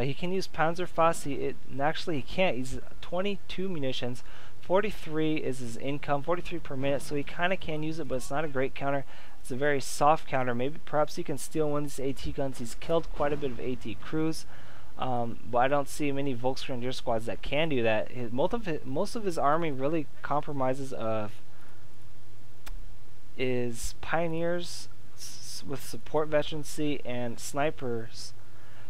He can use Panzerfaust. Actually, he can't. He's 22 munitions. 43 is his income, 43 per minute, so he kind of can use it, but it's not a great counter. It's a very soft counter. Maybe perhaps he can steal one of these AT guns. He's killed quite a bit of AT crews, but I don't see many Volksgrenadier squads that can do that. Most of his army really compromises of is pioneers with support veterancy and snipers.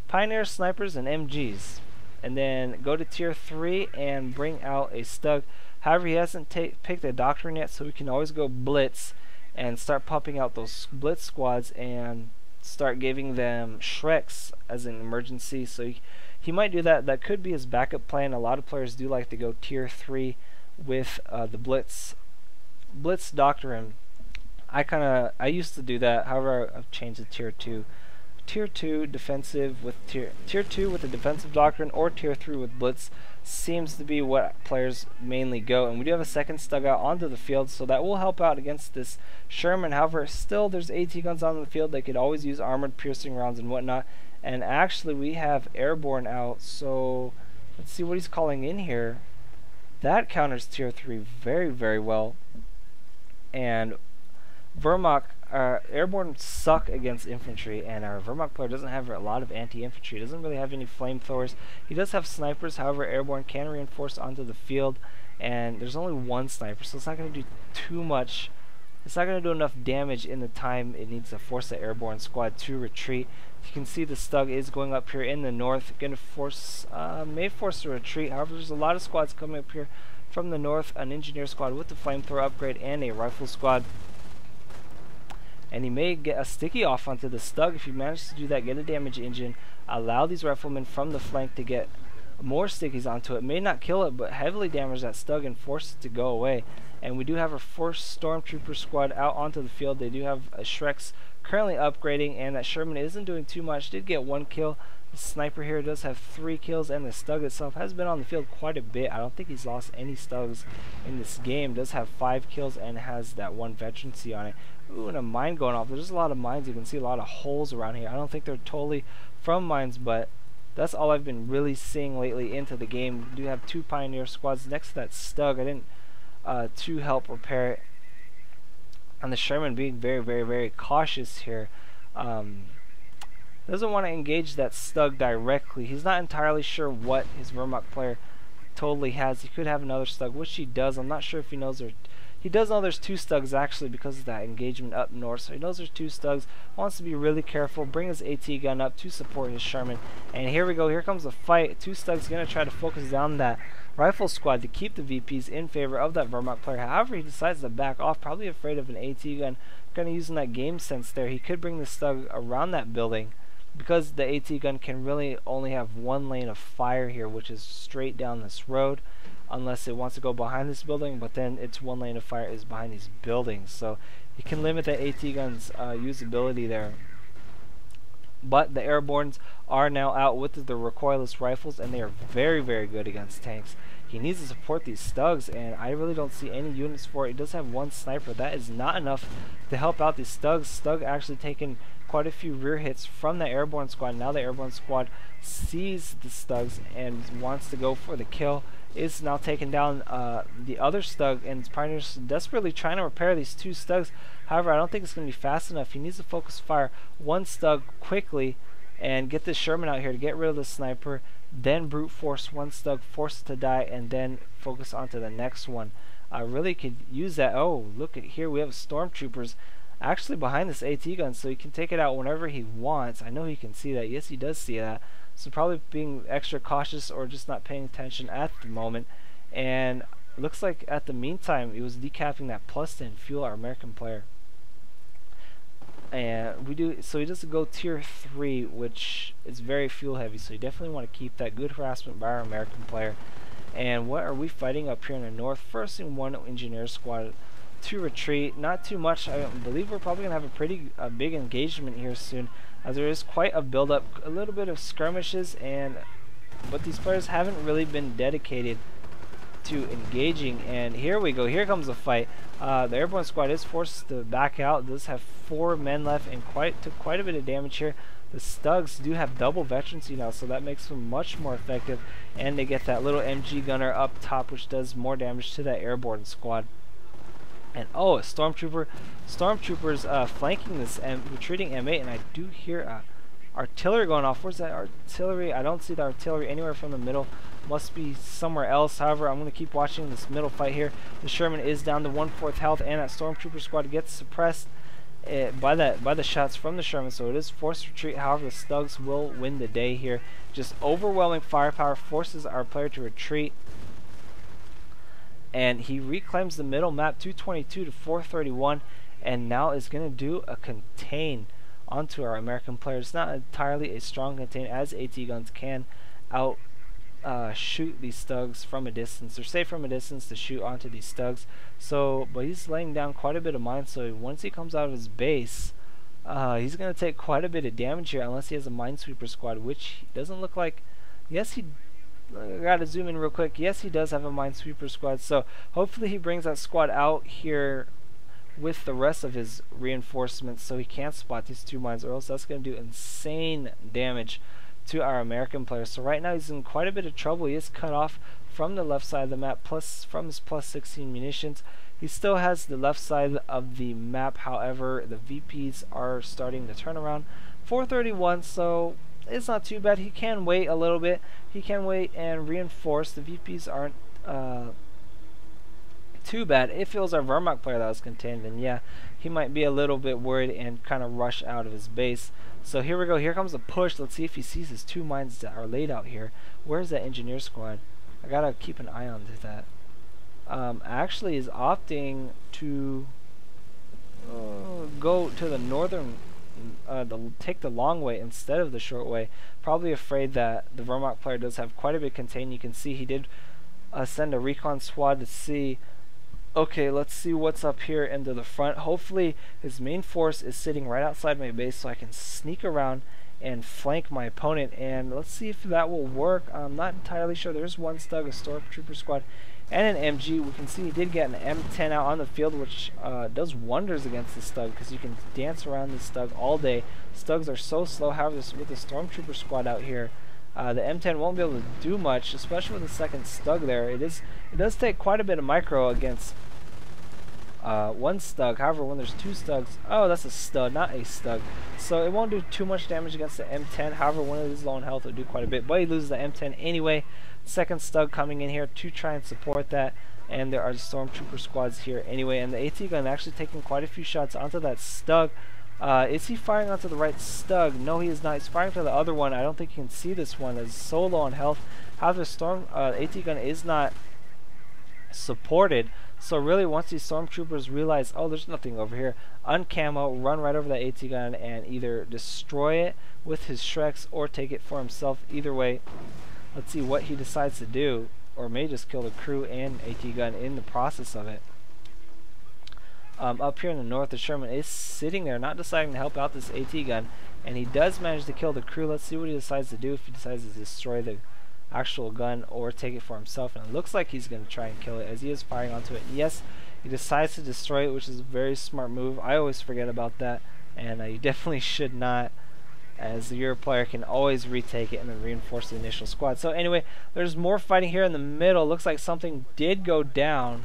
Pioneers, snipers, and MGs. And then go to tier 3 and bring out a Stug. However, he hasn't picked a doctrine yet, so we can always go blitz and start pumping out those blitz squads and start giving them Shreks as an emergency. So he might do that. That could be his backup plan. A lot of players do like to go tier 3 with the blitz doctrine. I used to do that. However, I've changed to tier 2. Tier 2 defensive with tier 2 with the defensive doctrine, or tier 3 with blitz seems to be what players mainly go. And we do have a second Stug out onto the field, so that will help out against this Sherman. However, still there's AT guns on the field. They could always use armored piercing rounds and whatnot. And actually we have airborne out, so let's see what he's calling in here. That counters tier 3 very, very well. And Wehrmacht, airborne suck against infantry, and our Wehrmacht player doesn't have a lot of anti-infantry. He doesn't really have any flamethrowers. He does have snipers, however airborne can reinforce onto the field, and there's only one sniper, so it's not going to do too much. It's not going to do enough damage in the time it needs to force the airborne squad to retreat. You can see the Stug is going up here in the north, going to force, may force a retreat. However, there's a lot of squads coming up here from the north, an engineer squad with the flamethrower upgrade and a rifle squad. And he may get a sticky off onto the Stug. If he manages to do that, get a damage engine, allow these riflemen from the flank to get more stickies onto it. May not kill it, but heavily damage that Stug and force it to go away. And we do have a forced stormtrooper squad out onto the field. They do have a Shreks currently upgrading, and that Sherman isn't doing too much. Did get 1 kill. The sniper here does have 3 kills, and the Stug itself has been on the field quite a bit. I don't think he's lost any Stugs in this game. Does have 5 kills and has that 1 veterancy on it. Ooh, and a mine going off. There's a lot of mines. You can see a lot of holes around here. I don't think they're totally from mines, but that's all I've been really seeing lately into the game. We do have 2 pioneer squads next to that Stug. I didn't to help repair it. And the Sherman being very, very, very cautious here. Doesn't want to engage that Stug directly. He's not entirely sure what his Wehrmacht player totally has. He could have another Stug, which he does. I'm not sure if he knows there. He does know there's 2 Stugs actually because of that engagement up north. So he knows there's 2 Stugs. Wants to be really careful. Bring his AT gun up to support his Sherman. And here we go. Here comes the fight. 2 Stugs going to try to focus down that rifle squad to keep the VPs in favor of that Wehrmacht player. However, he decides to back off, probably afraid of an AT gun. Kind of using that game sense there. He could bring the Stug around that building, because the AT gun can really only have 1 lane of fire here, which is straight down this road, unless it wants to go behind this building, but then its 1 lane of fire is behind these buildings, so you can limit the AT gun's usability there. But the airbornes are now out with the recoilless rifles, and they are very, very good against tanks. He needs to support these Stugs, and I really don't see any units for it. He does have 1 sniper. That is not enough to help out these Stugs. Stug actually taking quite a few rear hits from the airborne squad. Now the airborne squad sees the Stugs and wants to go for the kill. Is now taking down the other Stug, and his pioneers desperately trying to repair these 2 Stugs. However, I don't think it's going to be fast enough. He needs to focus fire 1 Stug quickly and get this Sherman out here to get rid of the sniper, then brute force 1 Stug, force it to die, and then focus onto the next one. I really could use that. Oh, look at here, we have stormtroopers actually behind this AT gun, so he can take it out whenever he wants. I know he can see that. Yes, he does see that. So probably being extra cautious or just not paying attention at the moment. And looks like at the meantime it was decapping that +10 fuel, our American player. And we do, so he does go tier 3, which is very fuel heavy, so you definitely want to keep that. Good harassment by our American player. And what are we fighting up here in the north? Forcing 1 engineer squad to retreat. Not too much. I believe we're probably going to have a pretty big engagement here soon, as there is quite a build up, a little bit of skirmishes, but these players haven't really been dedicated to engaging. And here we go, here comes the fight. The airborne squad is forced to back out. Does have 4 men left and took quite a bit of damage here. The Stugs do have double veterancy now, so that makes them much more effective, and they get that little MG gunner up top, which does more damage to that airborne squad. And oh, a stormtrooper. Stormtroopers flanking this retreating M8, and I do hear artillery going off. Where's that artillery? I don't see the artillery anywhere from the middle. Must be somewhere else. However, I'm going to keep watching this middle fight here. The Sherman is down to 1/4 health, and that stormtrooper squad gets suppressed by the shots from the Sherman, so it is forced retreat. However, the Stugs will win the day here. Just overwhelming firepower forces our player to retreat, and he reclaims the middle map 222 to 431, and now is going to do a contain onto our American player. It's not entirely a strong contain, as AT guns can out shoot these Stugs from a distance. They're safe from a distance to shoot onto these Stugs. So, but he's laying down quite a bit of mines. So once he comes out of his base, he's going to take quite a bit of damage here, unless he has a minesweeper squad, which doesn't look like. Yes, he. I gotta zoom in real quick. Yes, he does have a minesweeper squad. So hopefully he brings that squad out here with the rest of his reinforcements, so he can't spot these 2 mines, or else that's going to do insane damage to our American player. So right now he's in quite a bit of trouble. He is cut off from the left side of the map, plus from his plus 16 munitions. He still has the left side of the map. However, the VPs are starting to turn around. 431, so it's not too bad. He can wait a little bit. He can wait and reinforce. The VPs aren't too bad. If it was our Wehrmacht player that was contained, then yeah, he might be a little bit worried and kind of rush out of his base. So here we go. Here comes the push. Let's see if he sees his 2 mines that are laid out here. Where's that engineer squad? I gotta keep an eye on that. Actually is opting to go to the northern, take the long way instead of the short way. Probably afraid that the Wehrmacht player does have quite a bit contained. You can see he did send a recon squad to see, okay, let's see what's up here into the front. Hopefully his main force is sitting right outside my base, so I can sneak around and flank my opponent, and let's see if that will work. I'm not entirely sure. There's 1 Stug, a stormtrooper squad, and an MG. We can see he did get an M10 out on the field, which does wonders against the Stug, because you can dance around the Stug all day. Stugs are so slow. However, with the stormtrooper squad out here, the M10 won't be able to do much, especially with the second Stug there. It does take quite a bit of micro against 1 Stug. However, when there's 2 Stugs, oh, that's a stud, not a Stug. So it won't do too much damage against the M10. However, when it is low on health, it'll do quite a bit. But he loses the M10 anyway. Second Stug coming in here to try and support that. And there are stormtrooper squads here anyway. And the AT gun actually taking quite a few shots onto that Stug. Is he firing onto the right Stug? No, he is not. He's firing to the other one. I don't think you can see this one. It's so low on health. However, AT gun is not supported. So really, once these stormtroopers realize, oh, there's nothing over here, uncamo, run right over that AT gun and either destroy it with his Shreks or take it for himself. Either way, let's see what he decides to do, or may just kill the crew and AT gun in the process of it. Up here in the north, the Sherman is sitting there, not deciding to help out this AT gun, and he does manage to kill the crew. Let's see what he decides to do, if he decides to destroy the actual gun or take it for himself. And it looks like he's going to try and kill it, as he is firing onto it. Yes, he decides to destroy it, which is a very smart move. I always forget about that, and you definitely should not, as your player can always retake it and then reinforce the initial squad. So anyway, there's more fighting here in the middle. Looks like something did go down.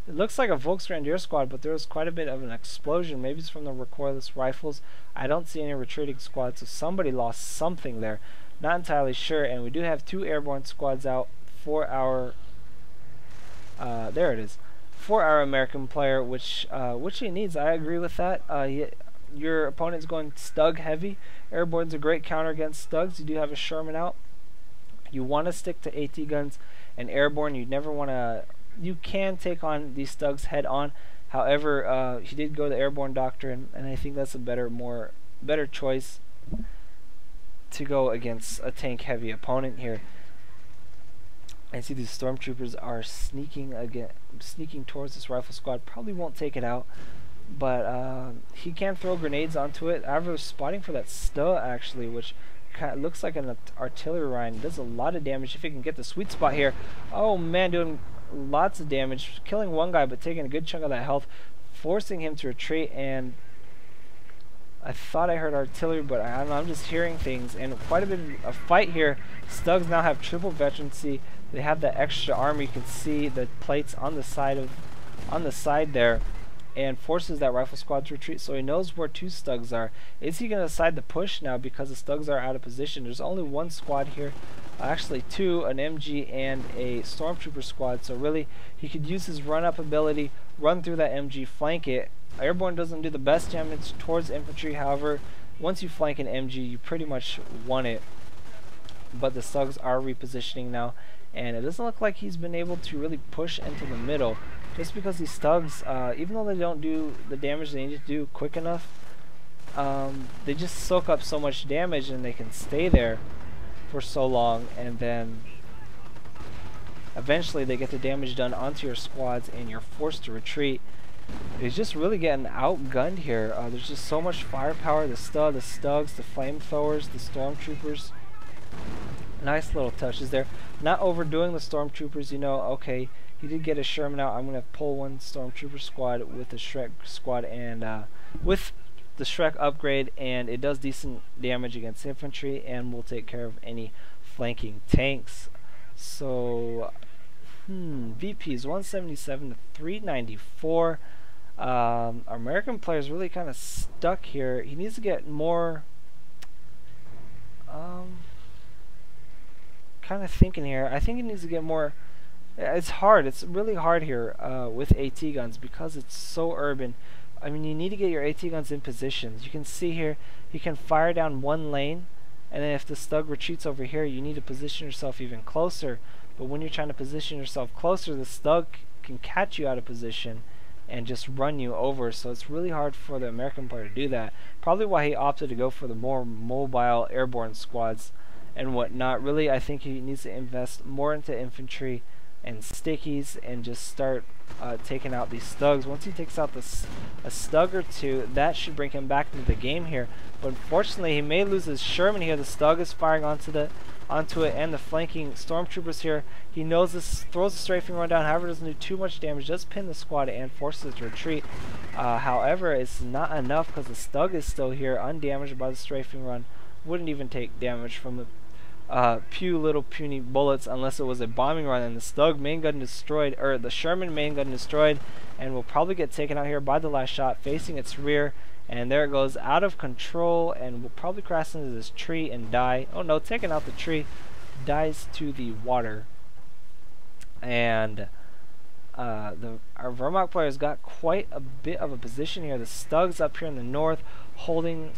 It looks like a Volksgrenadier squad, but there was quite a bit of an explosion. Maybe it's from the recoilless rifles. I don't see any retreating squads, so somebody lost something there. Not entirely sure. And we do have 2 airborne squads out for our there it is, for our American player, which he needs. I agree with that. Your opponent's going Stug heavy. Airborne's a great counter against Stugs. You do have a Sherman out. You want to stick to AT guns and airborne. You never want to. You can take on these Stugs head on. However, he did go the airborne doctrine, and I think that's a better choice to go against a tank heavy opponent here. I see these stormtroopers are sneaking towards this rifle squad. Probably won't take it out, but he can throw grenades onto it. I was spotting for that Stu actually, which kind of looks like an artillery rifle. Does a lot of damage if he can get the sweet spot here. Oh man, doing lots of damage, killing one guy but taking a good chunk of that health, forcing him to retreat. And I thought I heard artillery, but I don't know, I'm just hearing things, and quite a bit of fight here. Stugs now have triple veterancy. They have that extra armor. You can see the plates on the side there, and forces that rifle squad to retreat. So he knows where 2 Stugs are. Is he going to decide to push now because the Stugs are out of position? There's only 1 squad here, actually 2, an MG and a Stormtrooper squad. So really, he could use his run-up ability, run through that MG, flank it. Airborne doesn't do the best damage towards infantry. However, once you flank an MG, you pretty much won it. But the Stugs are repositioning now, and it doesn't look like he's been able to really push into the middle, just because these Stugs, even though they don't do the damage they need to do quick enough, they just soak up so much damage and they can stay there for so long, and then eventually they get the damage done onto your squads and you're forced to retreat. He's just really getting outgunned here. There's just so much firepower. The Stugs, the flamethrowers, the Stormtroopers. Nice little touches there. Not overdoing the Stormtroopers, you know, okay, he did get a Sherman out. I'm going to pull 1 Stormtrooper squad with the Shrek squad, and with the Shrek upgrade, and it does decent damage against infantry, and will take care of any flanking tanks. So, VP is 177 to 394. Our American player is really kind of stuck here. He needs to get more. Kind of thinking here. I think he needs to get more. It's hard. It's really hard here with AT guns because it's so urban. I mean, you need to get your AT guns in positions. You can see here, you can fire down 1 lane, and then if the Stug retreats over here, you need to position yourself even closer. But when you're trying to position yourself closer, the Stug can catch you out of position and just run you over. So it's really hard for the American player to do that. Probably why he opted to go for the more mobile airborne squads and whatnot. Really, I think he needs to invest more into infantry and stickies and just start taking out these Stugs. Once he takes out a Stug or 2, that should bring him back into the game here. But unfortunately, he may lose his Sherman here. The Stug is firing onto it, and the flanking Stormtroopers here. He knows this, throws the strafing run down, however doesn't do too much damage, does pin the squad and forces it to retreat. However, it's not enough because the Stug is still here, undamaged by the strafing run. Wouldn't even take damage from the little puny bullets unless it was a bombing run, and the Stug main gun destroyed, or the Sherman main gun destroyed, and will probably get taken out here by the last shot, facing its rear. And there it goes, out of control, and will probably crash into this tree and die. Oh no, taking out the tree, dies to the water. And our Vermont players got quite a bit of a position here. The Stugs up here in the north, holding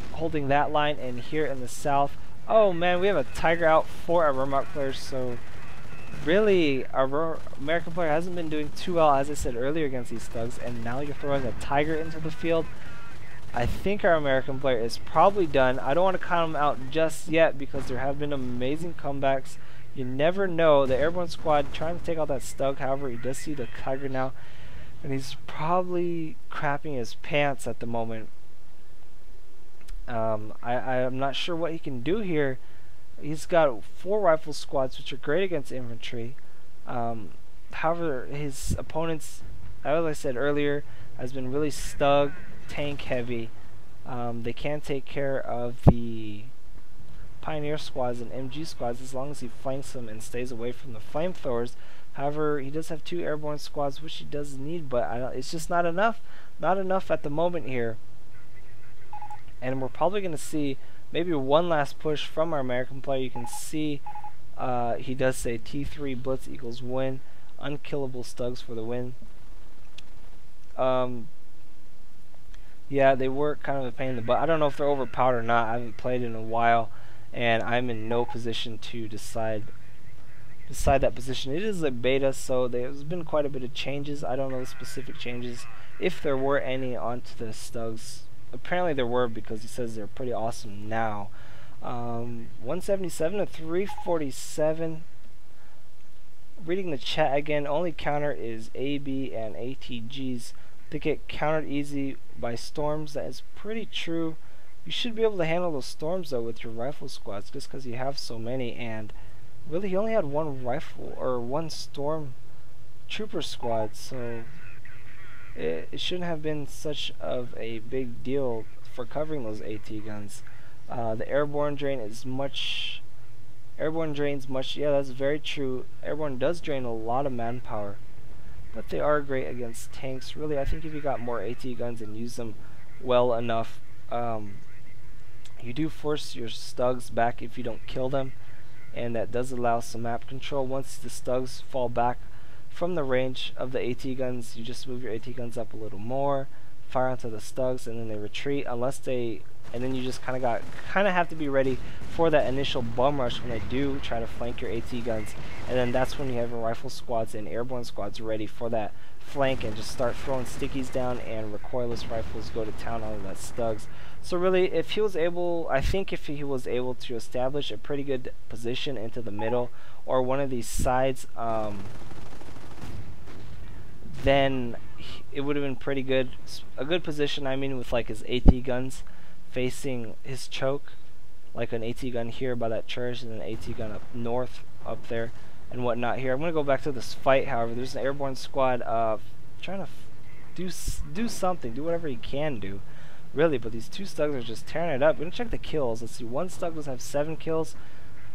that line, and here in the south. Oh man, we have a Tiger out for our Vermont players. So really, our American player hasn't been doing too well, as I said earlier, against these Stugs, and now you're throwing a Tiger into the field. I think our American player is probably done. I don't want to count him out just yet because there have been amazing comebacks. You never know. The airborne squad trying to take out that Stug. However, he does see the Tiger now, and he's probably crapping his pants at the moment. I'm not sure what he can do here. He's got 4 rifle squads, which are great against infantry. However, his opponents, as I said earlier, has been really Stug tank heavy. They can take care of the Pioneer squads and MG squads as long as he flanks them and stays away from the flamethrowers. However, he does have 2 airborne squads, which he does need, but it's just not enough. Not enough at the moment here. And we're probably going to see maybe one last push from our American player. You can see he does say T3 Blitz equals win. Unkillable Stugs for the win. Yeah, they were kind of a pain in the butt. I don't know if they're overpowered or not. I haven't played in a while, and I'm in no position to decide that position. It is a beta, so there's been quite a bit of changes. I don't know the specific changes, if there were any, onto the Stugs. Apparently there were, because he says they're pretty awesome now. 177 to 347. Reading the chat again, only counter is AB and ATGs. They get countered easy by storms. That is pretty true. You should be able to handle those storms though with your rifle squads, just because you have so many. And really, he only had 1 rifle or 1 storm trooper squad, so it shouldn't have been such of a big deal for covering those AT guns. The airborne drain is much. Airborne drains much. Yeah, that's very true. Airborne does drain a lot of manpower, but they are great against tanks. Really, I think if you got more AT guns and use them well enough, you do force your stugs back if you don't kill them, and that does allow some map control. Once the stugs fall back from the range of the AT guns, you just move your AT guns up a little more, fire onto the stugs, and then they retreat unless they, and then you just kind of have to be ready for that initial bum rush when they do try to flank your AT guns, and then that's when you have your rifle squads and airborne squads ready for that flank and just start throwing stickies down, and recoilless rifles go to town on that stugs. So really, if he was able, I think if he was able to establish a pretty good position into the middle or one of these sides, then it would have been pretty good. A good position, I mean, with like his AT guns facing his choke, like an AT gun here by that church and an AT gun up north up there and whatnot here. I'm going to go back to this fight, however. There's an airborne squad trying to do something, do whatever he can do, really, but these two stugs are just tearing it up. We're going to check the kills. Let's see, one stug does have 7 kills.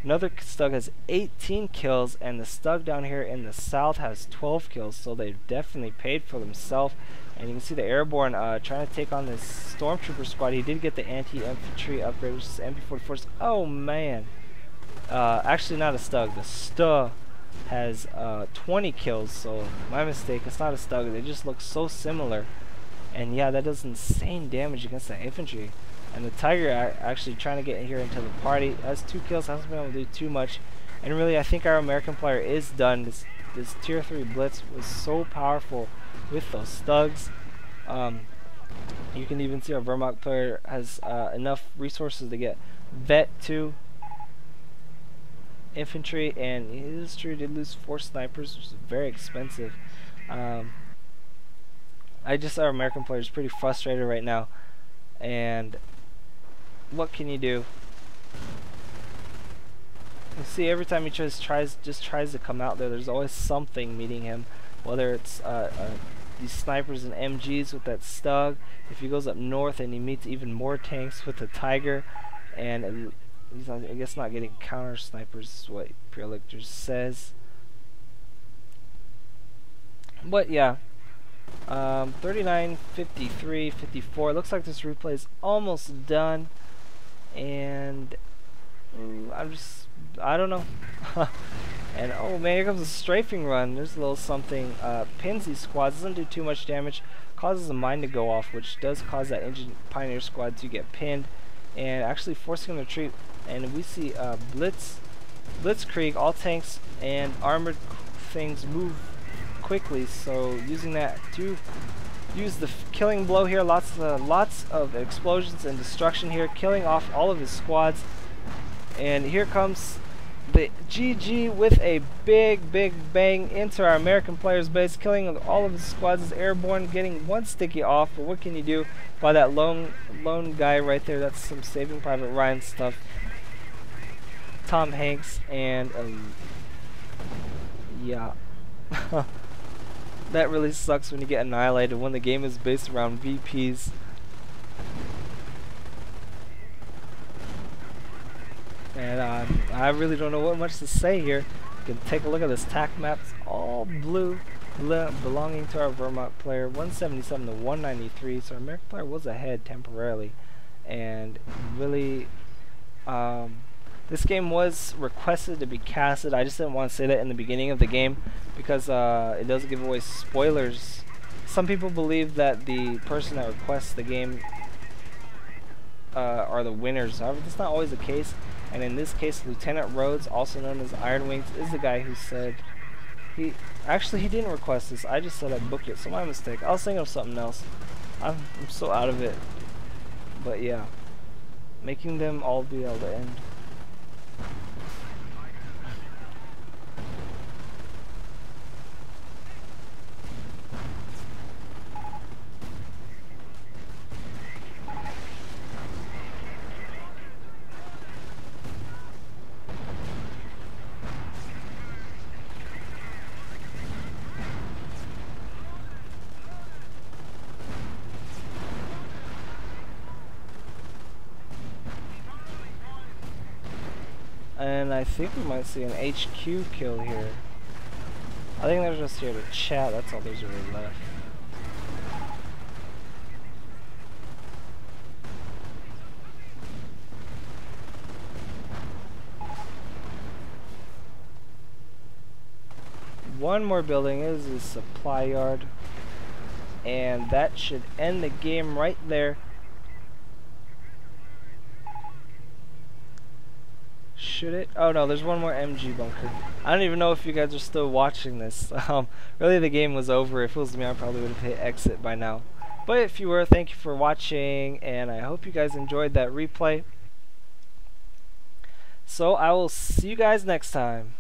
Another stug has 18 kills, and the stug down here in the south has 12 kills, so they've definitely paid for themselves. And you can see the airborne trying to take on this stormtrooper squad. He did get the anti-infantry upgrade, which is MP44s. Oh man, actually not a stug. The stug has 20 kills, so my mistake. It's not a stug. They just look so similar, and yeah, that does insane damage against the infantry. And the Tiger actually trying to get here into the party has 2 kills, hasn't been able to do too much. And really, I think our American player is done. This tier 3 blitz was so powerful with those stugs. You can even see our Wehrmacht player has enough resources to get vet 2 infantry, and it is true, did lose 4 snipers, which is very expensive. Our American player is pretty frustrated right now, and what can you do? You see, every time he just tries to come out there, there's always something meeting him, whether it's these snipers and MGs with that stug. If he goes up north and he meets even more tanks with the Tiger, and he's not, I guess not getting counter snipers is what purlictor says. But yeah, 39, 53, 54. Looks like this replay is almost done, and I don't know. And oh man, here comes a strafing run. There's a little something. Pins these squads, doesn't do too much damage, causes a mine to go off, which does cause that engine pioneer squad to get pinned and actually forcing them to retreat. And we see blitzkrieg, all tanks and armored things move quickly, so using that to use the killing blow here. Lots of explosions and destruction here, killing off all of his squads. And here comes the GG with a big bang into our American player's base, killing all of his squads. Is airborne, getting 1 sticky off, but what can you do by that lone guy right there? That's some Saving Private Ryan stuff. Tom Hanks, and yeah. That really sucks when you get annihilated when the game is based around VPs. And I really don't know what much to say here. You can take a look at this TAC map. It's all blue, belonging to our Wehrmacht player. 177 to 193. So our American player was ahead temporarily. And really, this game was requested to be casted. I just didn't want to say that in the beginning of the game because it does give away spoilers. Some people believe that the person that requests the game are the winners. However, that's not always the case. And in this case, Lieutenant Rhodes, also known as Ironwings, is the guy who said he didn't request this. I just said I'd book it, so my mistake. I was thinking of something else. I'm so out of it. But yeah, making them all be able to end. And I think we might see an HQ kill here. I think they're just here to chat, that's all there's really left. One more building is a supply yard. And that should end the game right there. Should it? Oh no, there's one more MG bunker. I don't even know if you guys are still watching this. Really the game was over. If it was me, I probably would have hit exit by now. But if you were, thank you for watching, and I hope you guys enjoyed that replay. So I will see you guys next time.